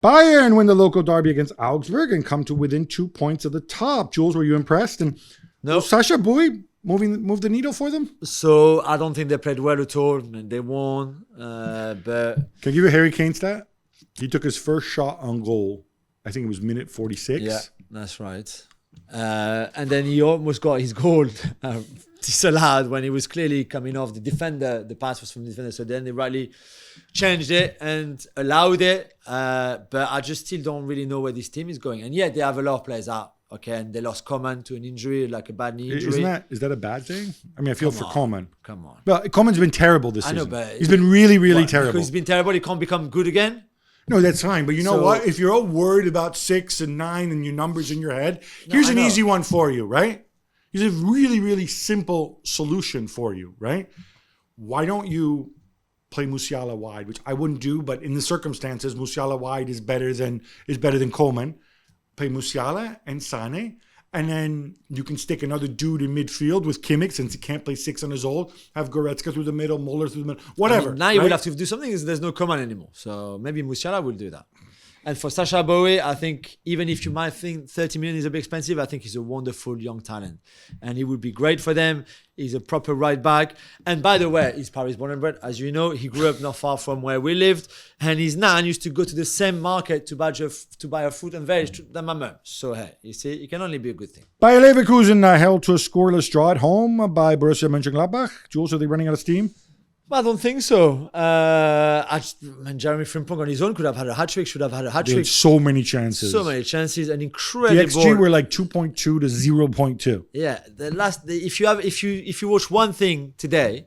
Bayern win the local derby against Augsburg and come to within 2 points of the top. Jules, were you impressed? And no. Sasha Bowie moved the needle for them? So I don't think they played well at all, and they won. But can I give you a Harry Kane stat? He took his first shot on goal. I think it was minute 46. Yeah, that's right. And then he almost got his goal disallowed when he was clearly coming off the defender. The pass was from the defender. So then they rightly changed it and allowed it. But I just still don't really know where this team is going. And yet they have a lot of players out. Okay, and they lost Coman to an injury, like a bad knee injury. Is that a bad thing? I mean, I feel for Coman. Come on. But Coman's been terrible this season. I know, but he's been really, really terrible. Because he's been terrible, he can't become good again? No, that's fine. But you know what? If you're all worried about 6 and 9 and your numbers in your head, here's an easy one for you, right? Here's a really, really simple solution for you, right? Why don't you play Musiala wide, which I wouldn't do, but in the circumstances, Musiala wide is better than Coman. Play Musiala and Sane, and then you can stick another dude in midfield with Kimmich, since he can't play 6 on his own. Have Goretzka through the middle, Muller through the middle, whatever. I mean, now you will have to do something because there's no Coman anymore. So maybe Musiala will do that. And for Sasha Bowie, I think even if you might think 30 million is a bit expensive, I think he's a wonderful young talent. And he would be great for them. He's a proper right back. And by the way, he's Paris born and bred. As you know, he grew up not far from where we lived. And his nan used to go to the same market to buy a fruit and veg than my mum. So, hey, you see, it can only be a good thing. Bayer Leverkusen held to a scoreless draw at home by Borussia Monchengladbach. Jules, are they running out of steam? I don't think so. Jeremy Frimpong on his own could have had a hat-trick, should have had a hat-trick. So many chances. An incredible... The XG were like 2.2 to 0.2. Yeah. If you watch one thing today,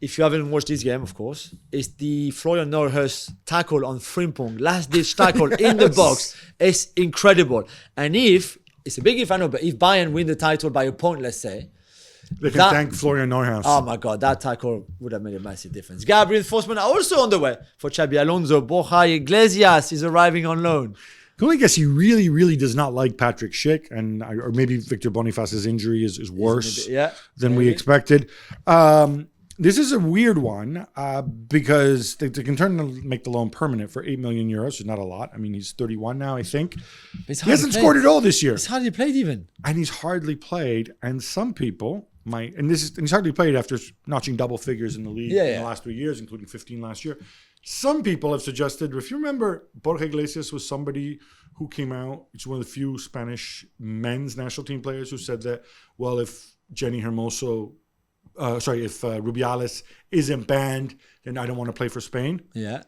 if you haven't watched this game, of course, it's the Florian Neuhaus tackle on Frimpong, last-ditch tackle in the box. It's incredible. And it's a big if I know, but if Bayern win the title by a point, let's say, they can thank Florian Neuhaus. Oh my God, that tackle would have made a massive difference. Gab reinforcements are also on the way for Xabi Alonso. Borja Iglesias is arriving on loan. I can only guess he really, really does not like Patrick Schick, or maybe Victor Boniface's injury is worse than we expected. This is a weird one because they can make the loan permanent for 8 million euros. It's not a lot. I mean, he's 31 now, I think. He hasn't scored at all this year. He's hardly played even. And he's hardly played. And some people he's hardly played after notching double figures in the league in the last 3 years, including 15 last year. Some people have suggested, if you remember, Borja Iglesias was somebody who came out. He's one of the few Spanish men's national team players who said that, well, if Jenny Hermoso... if Rubiales isn't banned, then I don't want to play for Spain. Yeah.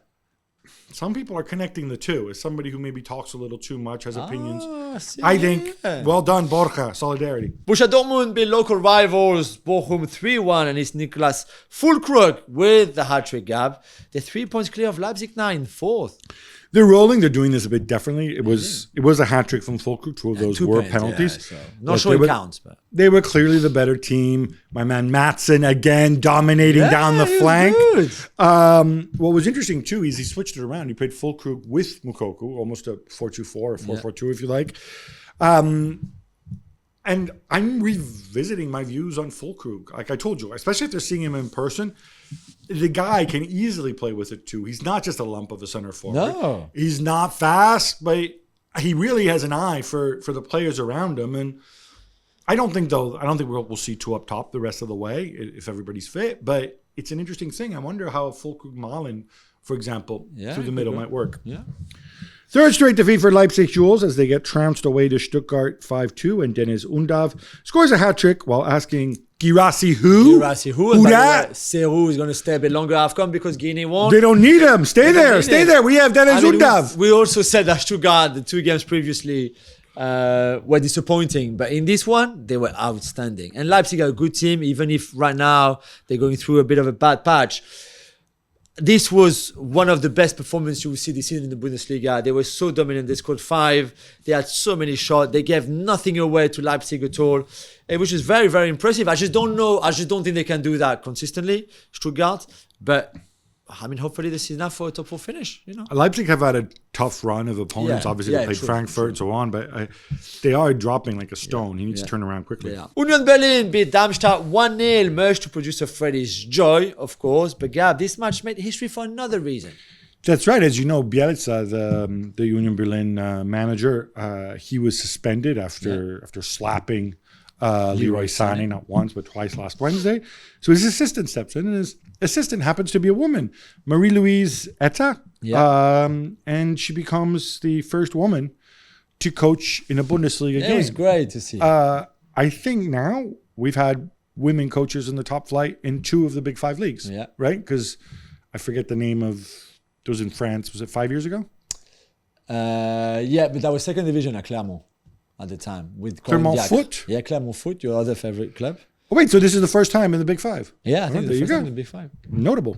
Some people are connecting the two. As somebody who maybe talks a little too much, has opinions. I think, well done, Borja. Solidarity. Borussia Dortmund beat local rivals Bochum 3-1, and it's Niklas Füllkrug with the hat-trick, Gab. They're 3 points clear of Leipzig now in 4th. They're rolling. They're doing this a bit differently. It was a hat trick from Füllkrug. 2 of those were penalties. So not sure it counts, but they were clearly the better team. My man Maatsen again dominating down the flank. What was interesting too is he switched it around. He played Füllkrug with Moukoko, almost a 4-2-4 or 4-4-2 if you like. And I'm revisiting my views on Füllkrug. Like I told you, especially after seeing him in person, the guy can easily play with it too. He's not just a lump of a center forward. No. He's not fast, but he really has an eye for the players around him. And I don't think we'll see 2 up top the rest of the way if everybody's fit. But it's an interesting thing. I wonder how Füllkrug Malen, for example, through the middle might work. Yeah. Third straight defeat for Leipzig Jules as they get trounced away to Stuttgart 5-2, and Dennis Undav scores a hat-trick while asking Guirassy who? Who that? Serou is going to stay a bit longer AFCON because Guinea won. They don't need him. Stay there. We have Dennis Undav. We also said that Stuttgart, the 2 games previously, were disappointing. But in this one, they were outstanding. And Leipzig are a good team, even if right now they're going through a bit of a bad patch. This was one of the best performances you will see this season in the Bundesliga. They were so dominant. They scored 5. They had so many shots. They gave nothing away to Leipzig at all, which is very, very impressive. I just don't think they can do that consistently, Stuttgart. But I mean, hopefully this is enough for a top 4 finish. You know, Leipzig have had a tough run of opponents. Obviously, they played Frankfurt and so on, but they are dropping like a stone. He needs to turn around quickly. Yeah. Union Berlin beat Darmstadt 1-0, much to producer Freddy's joy, of course. But Gab, this match made history for another reason. That's right. As you know, Bielsa, the Union Berlin manager, he was suspended after slapping Leroy Sané not once but twice last Wednesday. So his assistant steps in, and his assistant happens to be a woman, Marie-Louise Etta, and she becomes the first woman to coach in a Bundesliga game. It was great to see. I think now we've had women coaches in the top flight in 2 of the big 5 leagues, right? Because I forget the name of... It was in France. Was it 5 years ago? But that was second division at Clermont at the time. With Clermont Foot? Yeah, Clermont Foot, your other favorite club. Oh, wait, so this is the first time in the Big 5? Yeah, I think there the you first go. time in the Big 5. Notable.